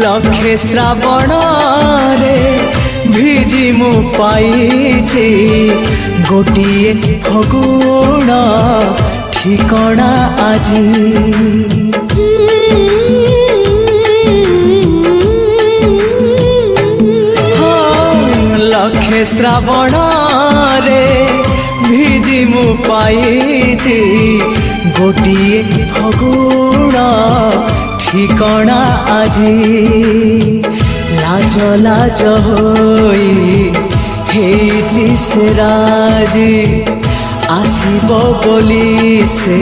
लक्षे श्रावण रे भिजी मु पाइछि गोटिए फगुण ठिकणा आजी लक्षे श्रावण रे भिजी मु पाइछि गोटिए फगुण ठिकणा आजी लाज लाज होई हेछि से राजी आसिब बोली से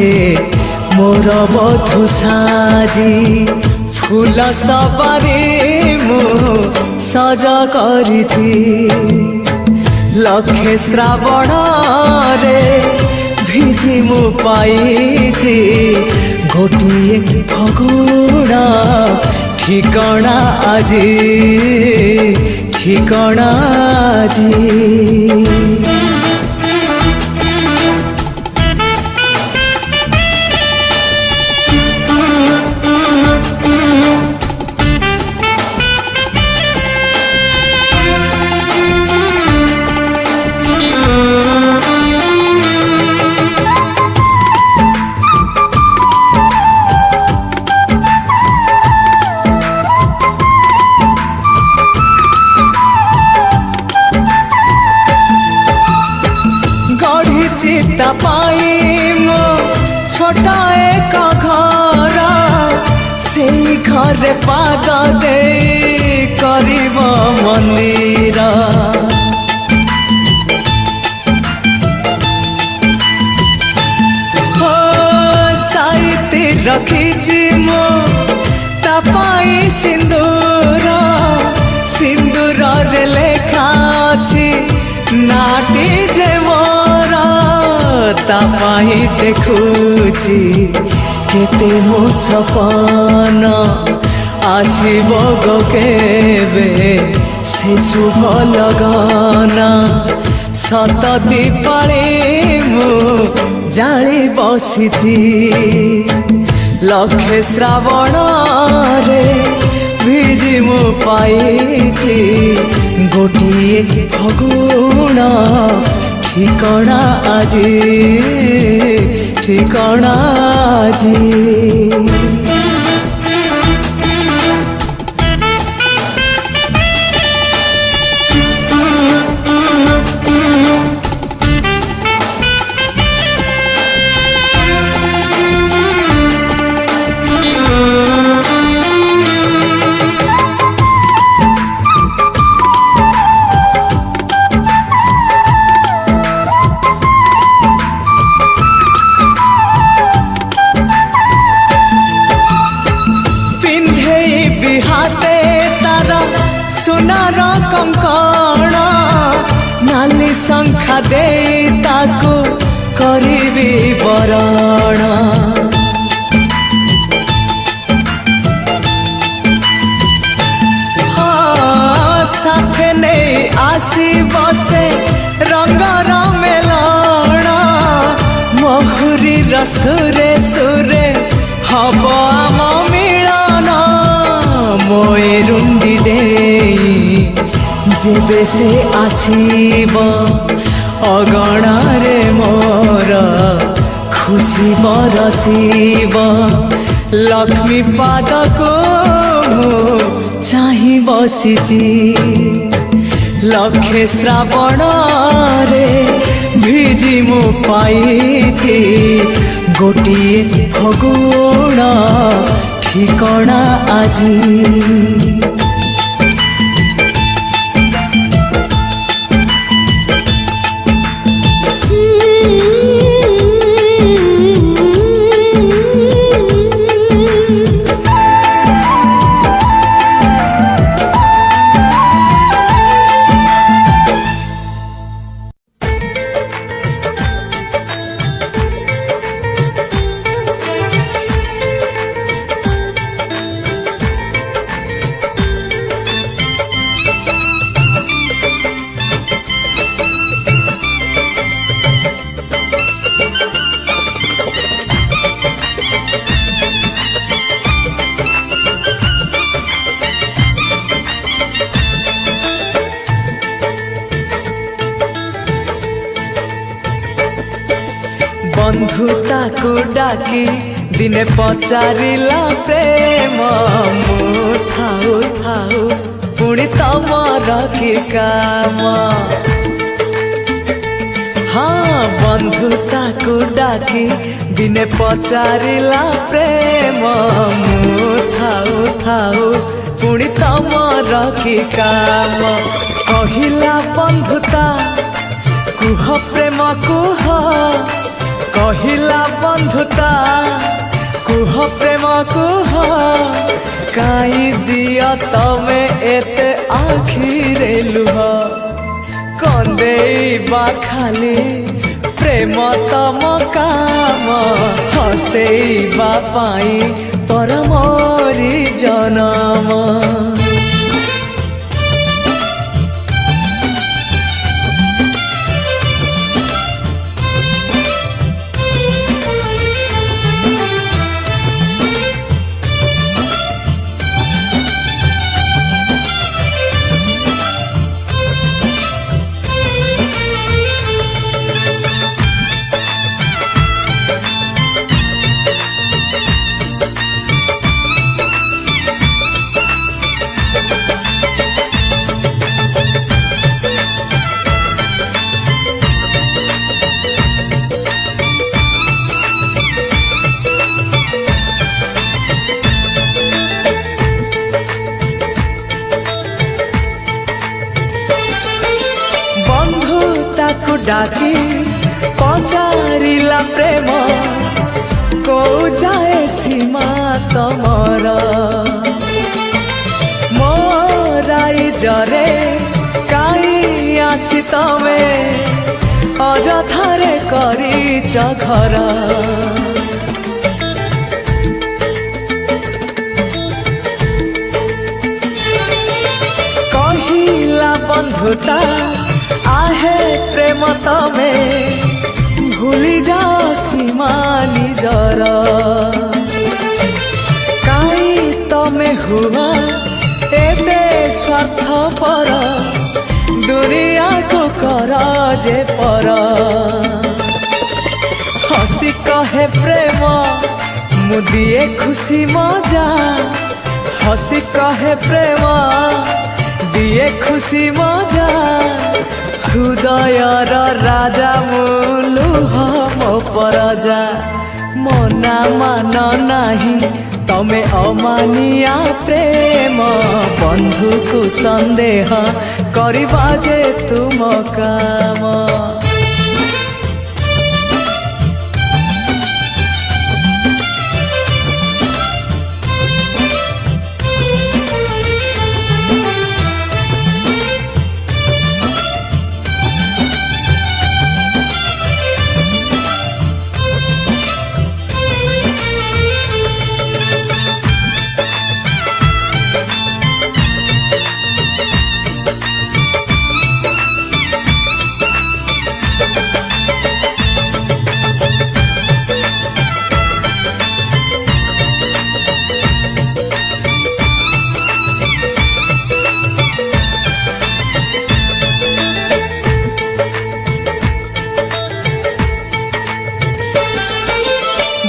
मोर बधु साजी फूल सबारी मु सज करिछि लक्षे श्रावण रे भिजी मु पाइछि गोटिए फगुण ठिकणा आजी ठिकणा आजी चिता पाई मो छोटा एक घर से घर पाद दे करिब मंदिर हो साइती रखिछि मो ता पाई सिंदूर सिंदूर रे लेखा अछि नाटी जे मोरा तापाई देखुची केते मो सपन आसिब गो केबे से शुभ लगन सत दीपाली मु जाली बसिची लक्षे श्रावण रे भिजी मु पाइछि गोटिए फगुण ठिकणा आजी ठिकणा आजी सुनार कंकण नाली शंखा दे ताको करिबी बरण साथे नहीं आसी बसे रंगर मेलण महुरी रसुरे सुरे हब आम मिलन मोए रुंडी डेई जेबे से आसीब अगणा रे मोर खुशी बरसीब लक्ष्मी पाद को चाहि बसिची लक्षे श्रावण रे भिजी मु पाइछि गोटिए फगुण ठिकणा आजी बंधुताकू डाकी दिने पचारिला प्रेम मु थाऊ थाऊ पुणी तमर कि काम। हाँ बंधुताकू डाकी दिने पचारिला प्रेम मु थाऊ थाऊ पुणी तमर कि काम। कहिला बंधुता कुह प्रेम कुह कहिला बंधुता कुह प्रेम कुह काई दिया तमे एते आखिरे लुह कंदेइबा खाली प्रेम तम काम हसेइबा पाई पर मोरी जनम। डाकी पचारिला प्रेम को जाए सीमा तमर मोराई जरे काई आसी तमे अजथारे करिच घर। कहिला बंधुता आहे प्रेम तमे भूली जा सीमा निजर काई तमे हुआ एते स्वार्थपर दुनिया को कर जे पर। हसी कहे प्रेम मुदिए खुशी मजा हसी कहे प्रेम दिए खुशी मजा हृदयर राजा मुलुह मो परजा मना मान नाही तमे अमानिया प्रेम बंधु को संदेह करिबा जे तुम काम।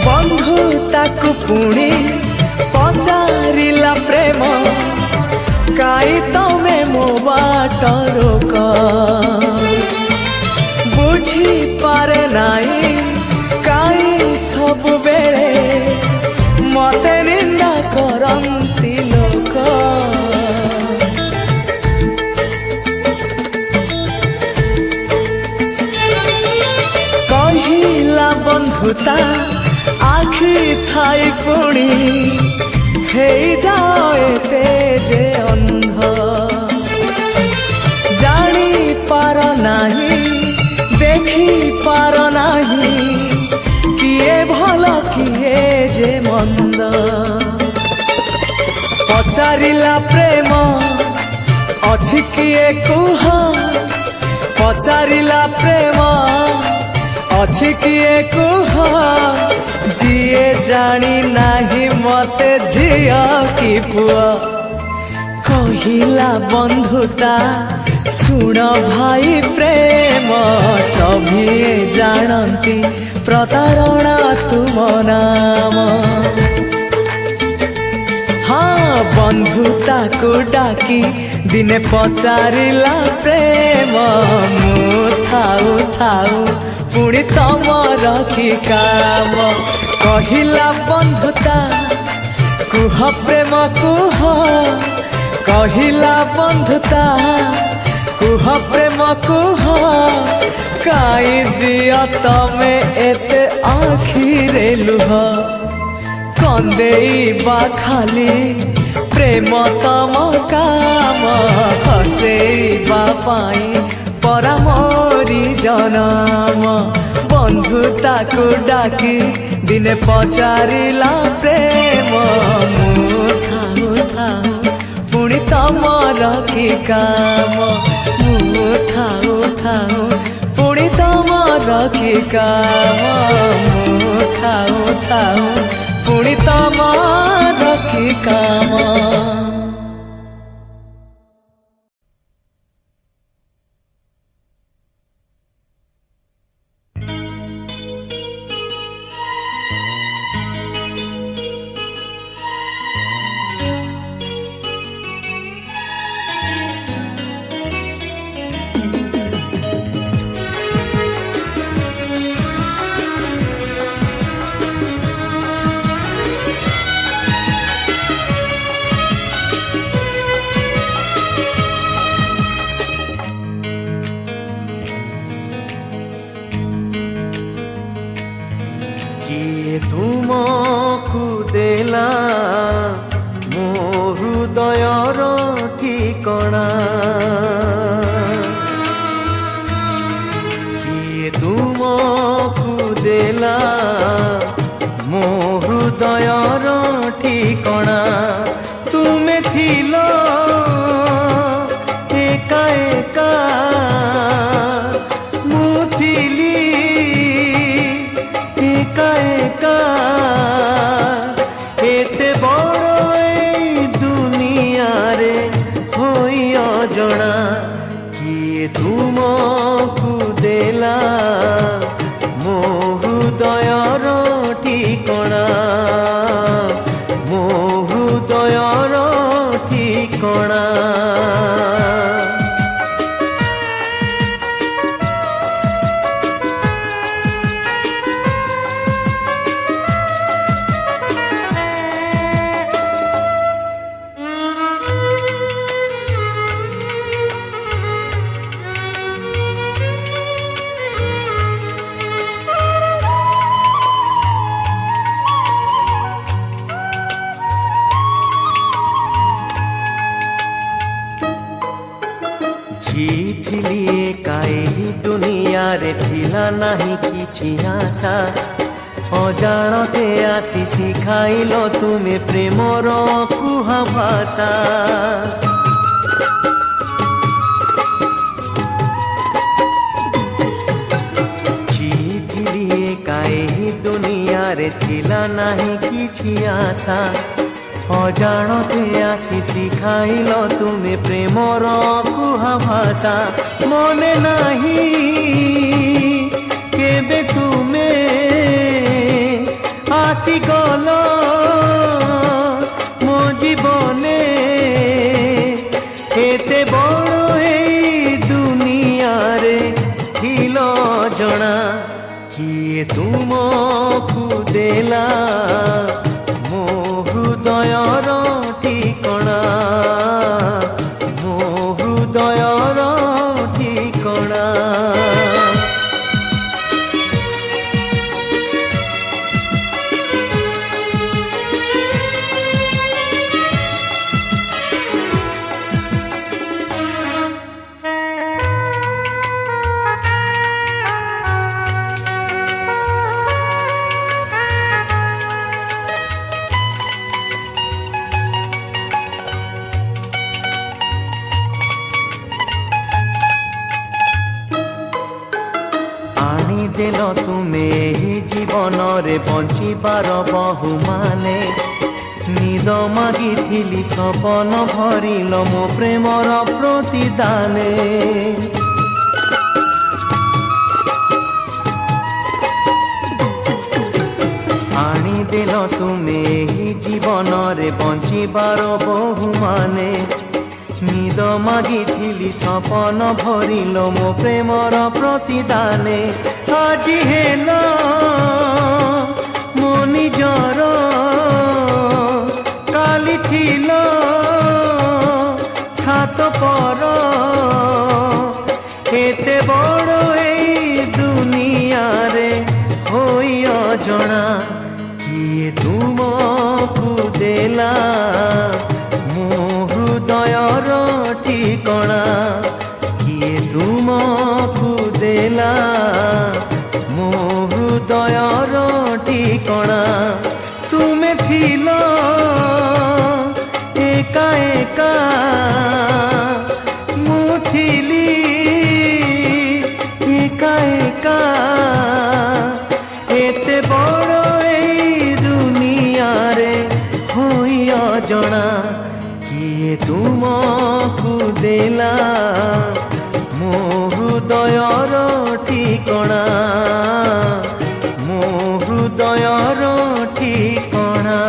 बंधुताकू पुणी पचारिला प्रेम काई तमे मो बाट रोक बुझी पारे नाई काई सब बेले मते निंदा करंती लोक। कहिला बंधुता आखि थाई पुणी हे जाए तेजे अंध जानी पार नाही देखी पार नाही किए भल किए जे मंद। पचारिला प्रेम अछि किए कुह पचारिला प्रेम अछि किए कुह जिए जानी नाही मते झिया की पुआ। कहिला बंधुता सुन भाई प्रेम सभी जानती प्रतारणा तुम नाम। हाँ बंधुता को डाकी दिने पचारिला प्रेम मु थाऊ थाऊ पुणी तमर की काम। कहिला बंधुता कुह प्रेम कुह, कहिला बंधुता कुह प्रेम कुह, काई दिया तमे एते आखिरे लुह। कंदेइबा खाली प्रेम तम काम, हसेइबा पाई परा मोरी जनम। बंधुता को डाकी दिने पचारिला प्रेम मु थाऊ थाऊ पुणी तमर की काम। मु थाऊ थाऊ पुणी तमर की काम। मु थाऊ थाऊ पुणी तमर की काम। तुमको देला मो हृदयर ठिकणा, किए तुमको देला मो हृदयर ठिकणा। तुमे थिलो एका एका मु थिली एका एका। एते बड़ ए दुनिया रे होई अजणा, किए तुमको देला मो हृदयर ठिकणा, मो हृदयर ठिकणा। दुनिया रे थिला नहीं किछि आशा, अजाणते आसी शिखाइलो तुमे प्रेमर कुहा भाषा। चिथिली काई दुनिया रे थिला नहीं किछि आशा, अजाणते आसी शिखाइलो तुमे प्रेमर कुहा भाषा। मने नहीं केबे तुमे आसी गल मो जीवने। एते बड़ ए दुनिया रे थिलो जणा, किए तुमको देला मो हृदयर ठिकणा, मो हृदयर ठिकणा। देल तुमे ही जीवन रे बंचिबार बहु माने। निद मागिथिली सपन भरिल मो प्रेमर प्रतिदाने। କହିଦେଲ ତୁମେ ଏହି ଜୀବନରେ ବଞ୍ଚିବାର ବହୁ ମାନେ ନିଦ ମାଗିଥିଲି ସପନ ଭରିଲ ମୋ ପ୍ରେମର ପ୍ରତିଦାନେ ଆଜି ହେଲ ମୋ ନିଜର କାଲି ଥିଲ ସାତ ପର ଏତେ ବଡ଼ ଏଇ ଦୁନିଆରେ ହୋଇ ଅଜଣା କିଏ ତୁମକୁ ଦେଲା ମୋ ହୃଦୟର ଠିକଣା କିଏ ତୁମକୁ ଦେଲା ମୋ ହୃଦୟର ଠିକଣା ତୁମେ ଥିଲ ଏକା ଏକା ମୁଁ ଥିଲି ଏକା ଏକା ଏତେ ବଡ଼ ଏଇ ଦୁନିଆରେ ହୋଇ ଅଜଣା କିଏ ତୁମକୁ ଦେଲା ମୋ ହୃଦୟର ଠିକଣା ମୋ ହୃଦୟର ଠିକଣା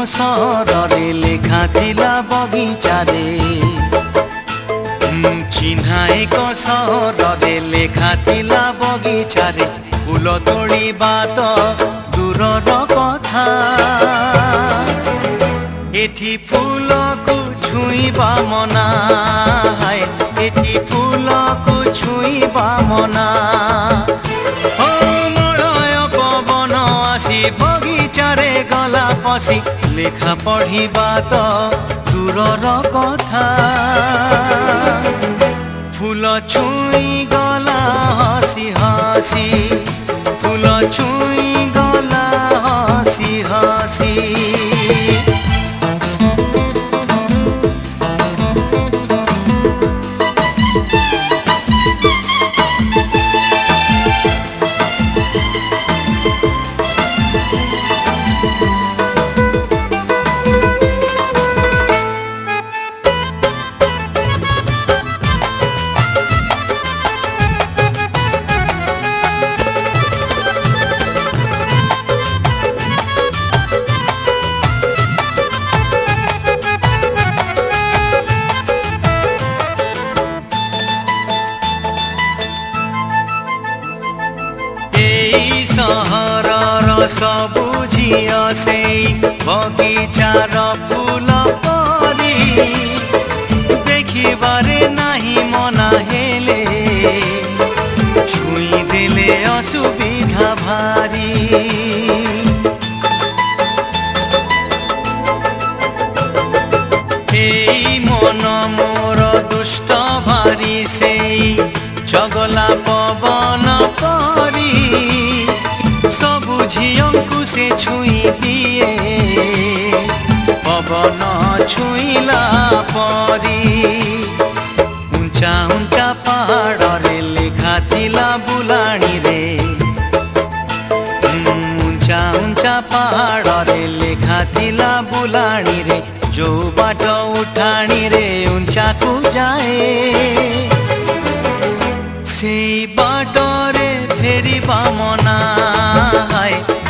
ସହରରେ ଲେଖା ଥିଲା ବଗିଚାରେ ଚିହ୍ନା ଏକ ସହରରେ ଲେଖା ଥିଲା ବଗିଚାରେ ଫୁଲ ତୋଳିବା ତ ଦୂରର କଥା ଏଠି ଫୁଲକୁ ଛୁଇଁବା ମନା ଏଠି ଫୁଲକୁ ଛୁଇଁବା ମନା ବଗିଚାରେ ଗଲା ପଶି ଲେଖା ପଢ଼ିବା ତ ଦୂରର କଥା ଫୁଲ ଛୁଇଁ ଗଲା ହସି ହସି ଫୁଲ ଛୁଇଁ ଗଲା ହସି ହସି ସହରର ସବୁ ଝିଅ ସେଇ ବଗିଚାର ଫୁଲ ପରି ଦେଖିବାରେ ନାହିଁ ମନା ହେଲେ ଛୁଇଁ ଦେଲେ ଅସୁବିଧା ଭାରି ଏଇ ମନ ମୋର ଦୁଷ୍ଟ ଭାରି ସେଇ ଚଗଲା ପବନ ପରି ସବୁ ଝିଅଙ୍କୁ ସେ ଛୁଇଁ ଦିଏ ପବନ ଛୁଇଁଲା ପରି ଉଞ୍ଚା ଉଞ୍ଚା ପାହାଡ଼ରେ ଲେଖା ଥିଲା ବୁଲାଣିରେ ଉଞ୍ଚା ଉଞ୍ଚା ପାହାଡ଼ରେ ଲେଖା ଥିଲା ବୁଲାଣିରେ ଯୋଉ ବାଟ ଉଠାଣିରେ ଉଞ୍ଚାକୁ ଯାଏ ସେଇ ବାଟରେ ଫେରିବା ମନା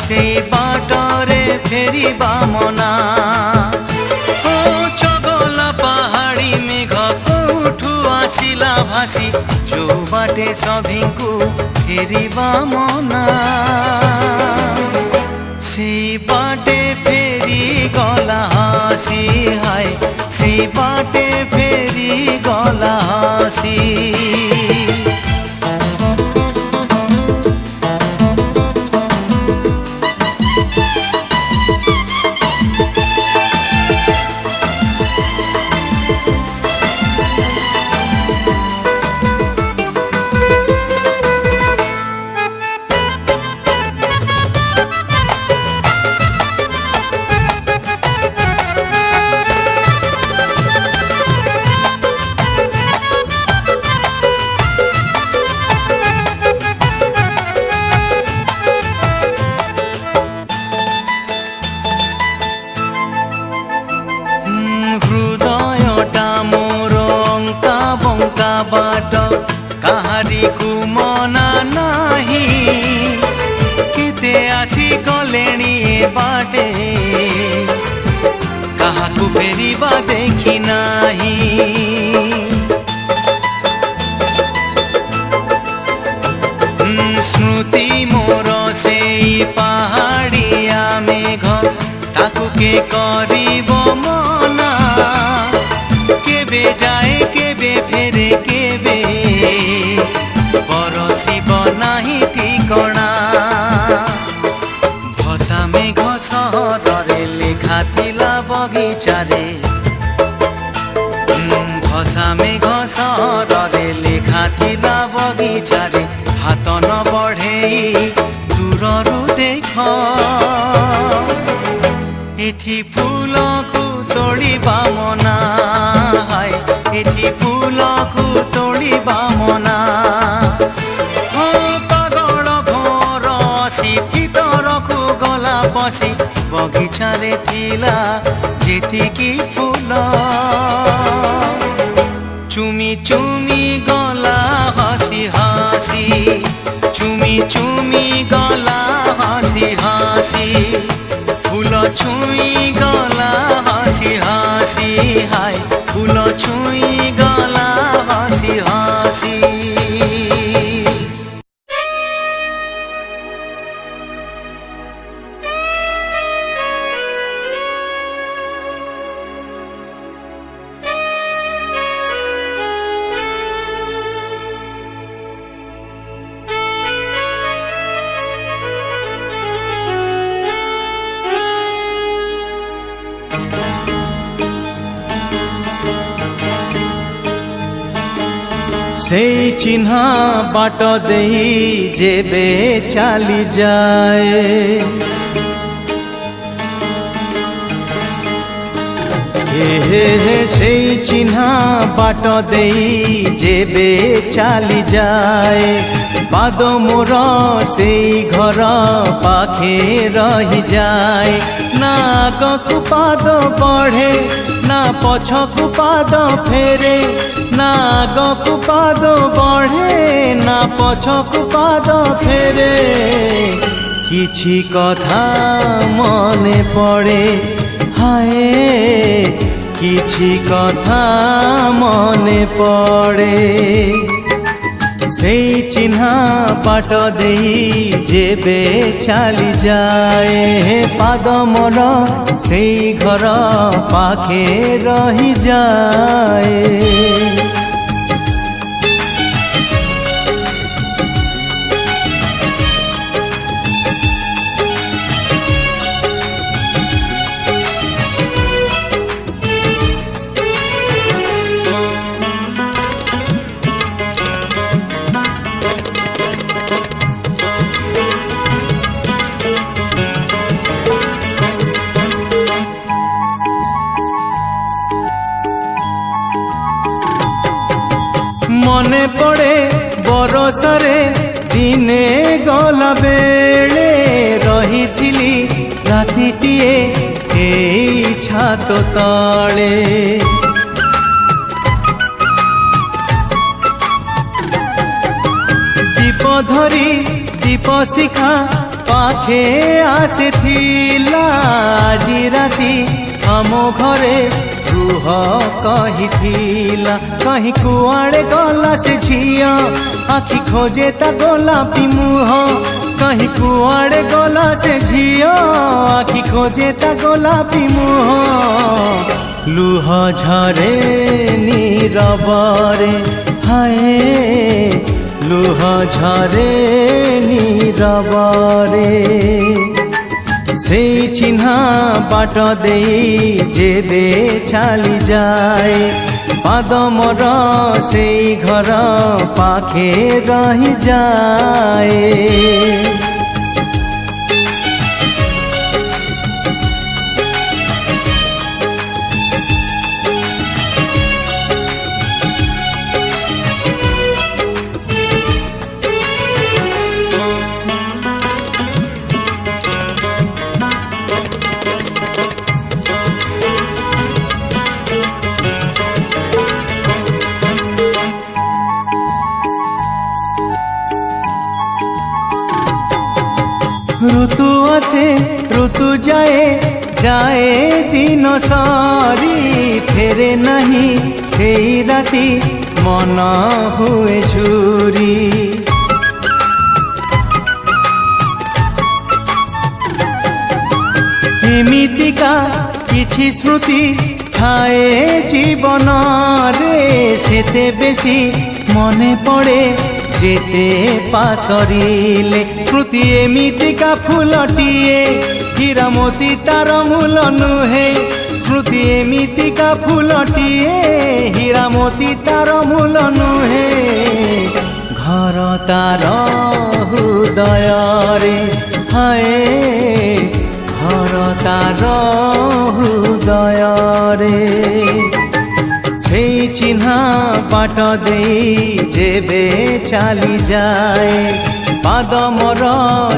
ସେଇ ବାଟରେ ଫେରିବା ମନା ଚଗଲା ପାହାଡ଼ି ମେଘ କୋଉଠୁ ଆସିଲା ଭାସି ଯୋଉ ବାଟେ ସଭିଙ୍କୁ ଫେରିବା ମନା ସେଇ ବାଟେ ଫେରି ଗଲା ହସି ସେଇ ବାଟେ ଫେରି ଗଲା ହସି से आसी गलेणी ए बाटे काहाकू फेरिबा देखी नाही स्मृति मोर से पहाड़िया मेघ ताकू के करिब मना केबे जाए केबे फेरे केबे बरसिब नाही ठिकणा भसा मेघ सहरे लेखा थिला बगीचारे भसा मेघ सहरे लेखा थिला बगीचारे हाथ न बढ़े दूररू देख एठी फूल को तोड़िबा मना हाय एठी फूल को तोड़िबा मना हो पागल भोर सी भीतर को गला पसी बगीचारे थिला जेतिकी फूल चुमी चुमी गला हसी हसी चुमी चुमी गला हसी हसी फूल छुई गला हसी हसी हाय फूल छुई गला हसी हसी से चिन्हा बाट देई जेबे चली जाए हे से चिन्हा बाट देई जेबे चली जाए पाद मोर से घर पाखे रही जाए ना आगकू पाद बढ़े ना पछकू पाद फेरे ना आगकू पाद बढ़े ना पछकू पाद फेरे किछि कथा मने पड़े हाय किछि कथा मने पड़े से चिन्हा बाट देई जेबे चली जाए पाद मोर से घर पाखे रही जाए मने पड़े बरसरे दिने गला बेले रही थिली रातिटिए एई छात तले दीप धरी दीप शिखा पाखे आसीथिला आजी राती आमो घरे रुह कहिथिला कहीं कुआड़े गला से झिया आखि खोजे ता गोलापी मुह कहीं कुआड़े गला से झिया आखि खोजे ता गोलापी मुह लुह झरे नीरबरे हाय लुह झरे नीरबरे से चिन्हा बाट देई जेबे चली जाए पाद मोर से घर पाखे रही जाए ଯାଏ ଯାଏ ଦିନ ସରି ଫେରେ ନାହିଁ ସେଇ ରାତି ମନ ହୁଏ ଝୁରି। ଏମିତିକା କିଛି ସ୍ମୃତି ଥାଏ ଜୀବନରେ ସେତେ ବେଶୀ ମନେ ପଡ଼େ ଯେତେ ପାସରିଲେ। ସ୍ମୃତି ଏମିତିକା ଫୁଲଟିଏ ହୀରା ମୋତି ତାର ମୂଲ ନୁହେଁ। ସ୍ମୃତି ଏମିତିକା ଫୁଲଟିଏ ହୀରା ମୋତି ତାର ମୂଲ ନୁହେଁ। ଘର ତାର ହୃଦୟରେ ହାଏ ଘର ତାର ହୃଦୟରେ। ସେଇ ଚିହ୍ନା ବାଟ ଦେଇ ଯେବେ ଚାଲି ଯାଏ ପାଦ ମୋର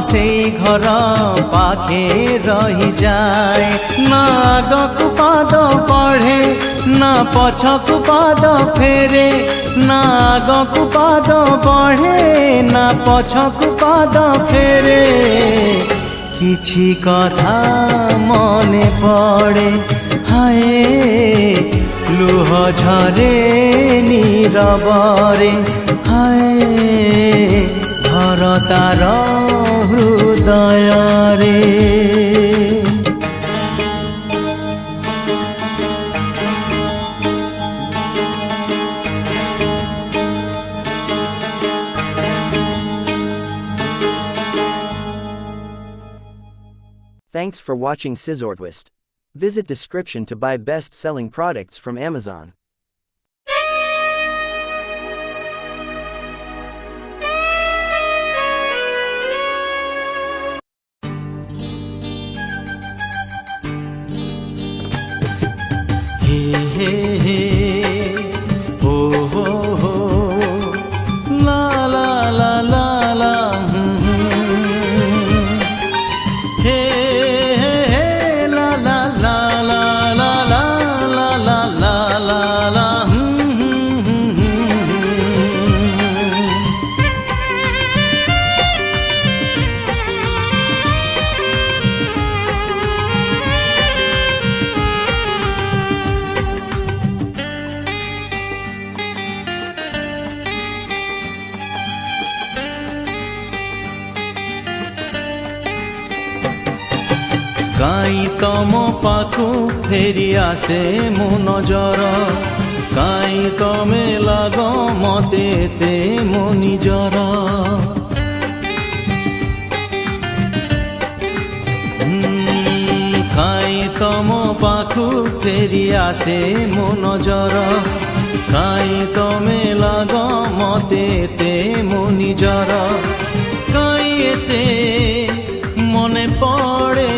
ସେଇ ଘର ପାଖେ ରହିଯାଏ। ନା ଆଗକୁ ପାଦ ବଢ଼େ ନା ପଛକୁ ପାଦ ଫେରେ। ନା ଆଗକୁ ପାଦ ବଢ଼େ ନା ପଛକୁ ପାଦ ଫେରେ। କିଛି କଥା ମନେ ପଡ଼େ ହାଏ ଲୁହ ଝରେ নীরবরে হায় ঘর তার হৃদୟରେ। Thanks for watching Sizzortwist. Visit description to buy best-selling products from Amazon. Hey hey hey, oh ho ho, la la la la la. কাই তম পাখু ফেরি আসে মো নজর, কাই তমে লাগ মতে তে মো নিজর। কাই তম পাখু ফেরি আসে মো নজর, কাই তমে লাগ মতে তে মো নিজর। কাই এতে মনে পড়ে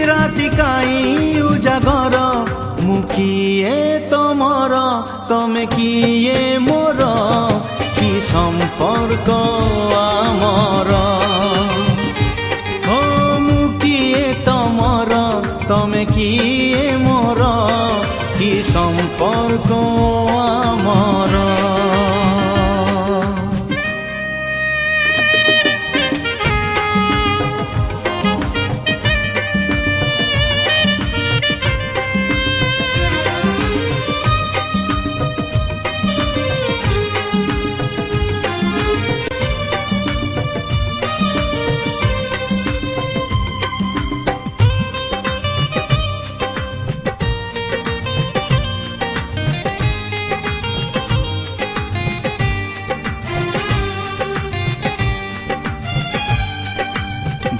রাতি কাই উজাগর, মু কিয়ে তোমার তমে কিয়ে মোর, কি সম্পর্ক আমার। ও মু কিয়ে তোমার তমে কিয়ে মোর, কি সম্পর্ক আমার।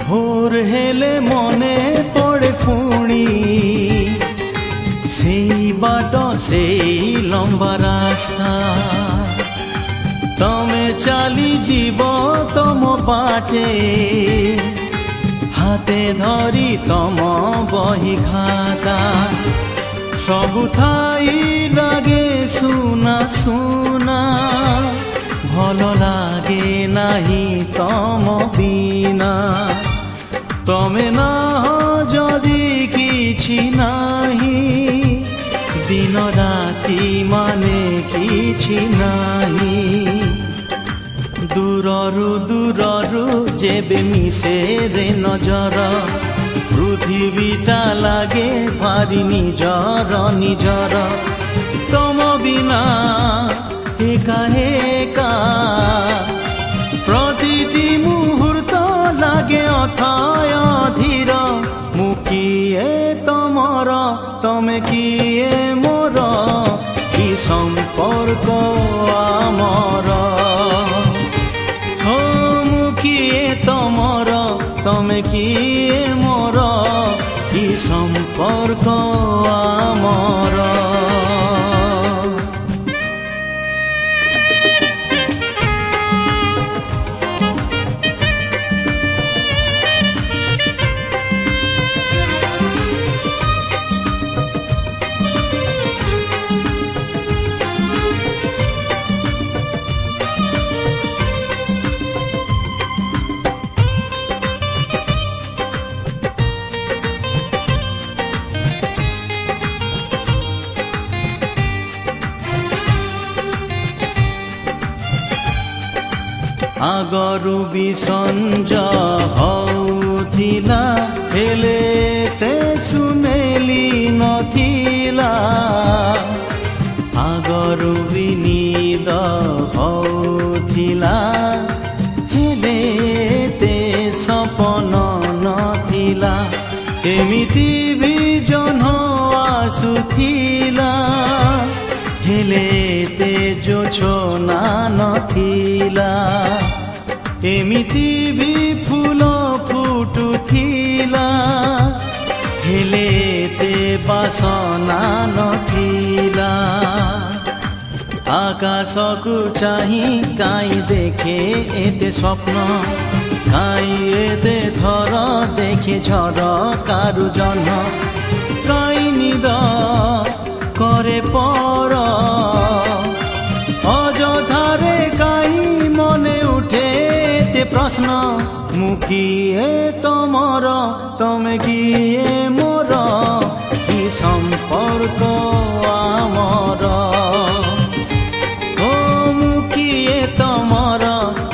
ভোর হেলে মনে পড়ে পুଣି সেই বাট সেই লম্বা রাস্তা, তমে চালি ଯିବ ତମ ବାଟେ, হাতে ধরি তম বহি খাতা। ସବୁ ଥାଇ লাগে ସୁନା ସୁନା, ଭଲ ଲାଗେ ନାହିଁ ତମ ବିନା। তমে না যদি কিছু নাহি, দিন রাতি মানে কিছু নাহি। দূর ଦୂରରୁ ଯେବେ ମିଶେ ରେ ନଜର ପୃଥିବୀଟା ଲାଗେ ଭାରି ନିଜର ତମ ବିନା ଏକା ଏକା ପ୍ରତିଟି ମୁହୂର୍ତ୍ତ ଲାଗେ ଅଥୟ ଧୀର ମୁଁ କିଏ ତମର ତମେ କିଏ ମୋର କି ସମ୍ପର୍କ ଆମର ମୁଁ କିଏ ତମର ତମେ କିଏ ମୋର କି ସମ୍ପର୍କ ଆମର ଆଗରୁ ବି ସଞ୍ଜ ହଉଥିଲା ହେଲେ ତେ ସୁନେଲି ନଥିଲା ଆଗରୁ ବି ନିଦ ହଉଥିଲା ହେଲେ ତେ ସପନ ନଥିଲା ଏମିତି ବି ଜହ୍ନ ଆସୁଥିଲା ହେଲେ ତେ ଯୋଛନା ନଥିଲା ଏମିତି ବି ଫୁଲ ଫୁଟୁଥିଲା ହେଲେ ତେ ବାସନା ନଥିଲା ଆକାଶକୁ ଚାହିଁ କାଇଁ ଦେଖେ ଏତେ ସ୍ୱପ୍ନ କାଇଁ ଏତେ ଥର ଦେଖେ ଝରକାରୁ ଜହ୍ନ କାଇଁ ନିଦ করে পর অযথারে কাই মনে উঠে তে প্রশ্ন মু কিয়ে তমর তমে কিয়ে মোর কি সম্পর্ক আমার ও মু কিয়ে তমর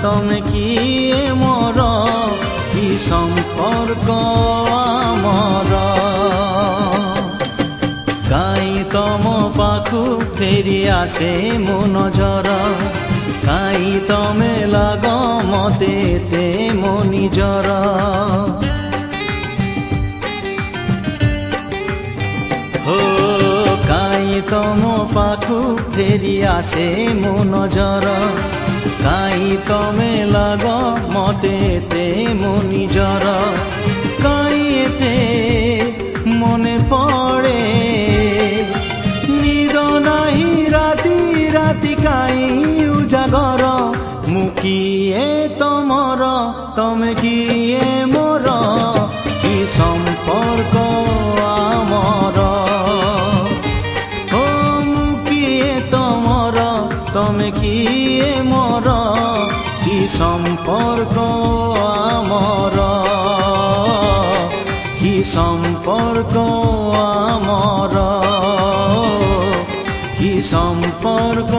তমে কিয়ে মোর কি সম্পর্ক আমার কাই তম পাখু ফেরি আসে মো নজর কাই তমে লাগ মতে তে মো নিজর হো কাই তম পাখু ফেরি আসে মো নজর কাই তমে লাগ মতে তে মো নিজর কাই এতে মনে পড়ে রাতি কাই উজাগর মু কিয়ে তমর তমে কিয়ে মোর কি সম্পর্ক আমার ও মু কিয়ে তমর তমে কিয়ে মোর কি সম্পর্ক আমার কি সম্পর্ক আমার কি সম্পর্ক